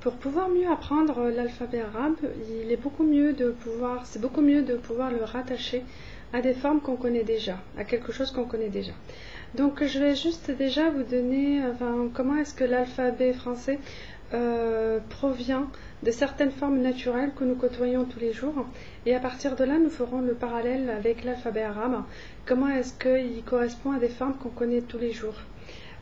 pour pouvoir mieux apprendre l'alphabet arabe, c'est beaucoup mieux de pouvoir le rattacher à des formes qu'on connaît déjà, à quelque chose qu'on connaît déjà. Donc je vais juste déjà vous donner comment est-ce que l'alphabet français provient de certaines formes naturelles que nous côtoyons tous les jours, et à partir de là nous ferons le parallèle avec l'alphabet arabe, comment est-ce qu'il correspond à des formes qu'on connaît tous les jours.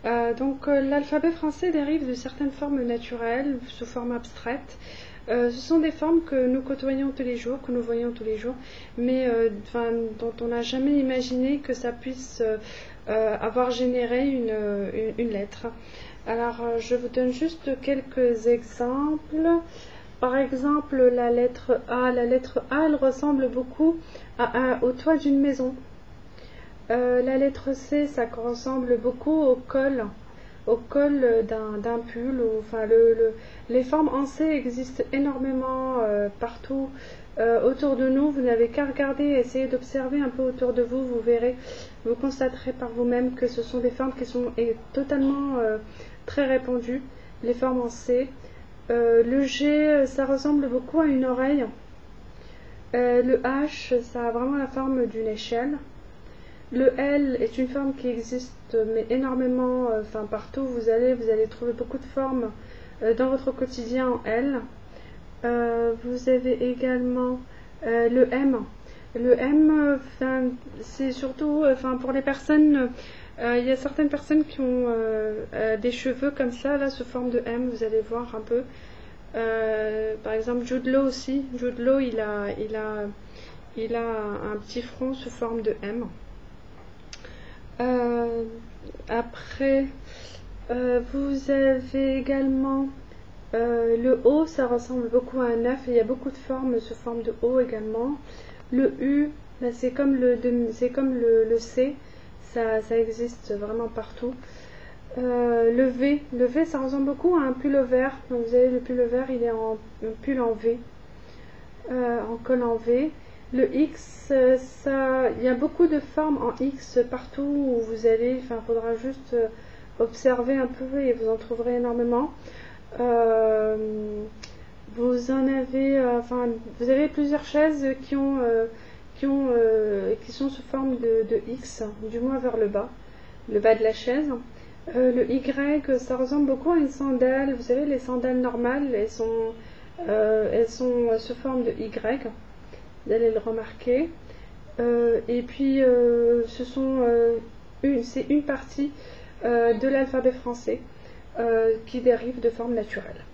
L'alphabet français dérive de certaines formes naturelles sous forme abstraite. Ce sont des formes que nous côtoyons tous les jours, que nous voyons tous les jours, mais dont on n'a jamais imaginé que ça puisse avoir généré une lettre. Alors, je vous donne juste quelques exemples. Par exemple, la lettre A. La lettre A, elle ressemble beaucoup au toit d'une maison. La lettre C, ça ressemble beaucoup au col d'un pull. Les formes en C existent énormément partout autour de nous. Vous n'avez qu'à regarder, essayer d'observer un peu autour de vous, vous verrez, vous constaterez par vous-même que ce sont des formes qui sont totalement très répandues, les formes en C. Le G, ça ressemble beaucoup à une oreille. Le H, ça a vraiment la forme d'une échelle. Le L est une forme qui existe mais énormément, partout vous allez trouver beaucoup de formes dans votre quotidien en L. Vous avez également le M. Le M, c'est surtout pour les personnes, il y a certaines personnes qui ont des cheveux comme ça, là, sous forme de M, vous allez voir un peu. Par exemple, Jude Law aussi. Jude Law, il a un petit front sous forme de M. Après, vous avez également le O, ça ressemble beaucoup à un 9, et il y a beaucoup de formes sous forme de O également. Le U, là, c'est comme le C, ça existe vraiment partout. Le V, ça ressemble beaucoup à un pull-over. Donc vous avez le pull-over, il est en pull en V, en col en V. Le X, il y a beaucoup de formes en X partout où vous allez. Il faudra juste observer un peu et vous en trouverez énormément. Vous avez plusieurs chaises qui sont sous forme de X, du moins vers le bas de la chaise. Le Y, ça ressemble beaucoup à une sandale. Vous savez, les sandales normales, elles sont sous forme de Y. Vous allez le remarquer. Et puis, c'est une partie de l'alphabet français qui dérive de formes naturelles.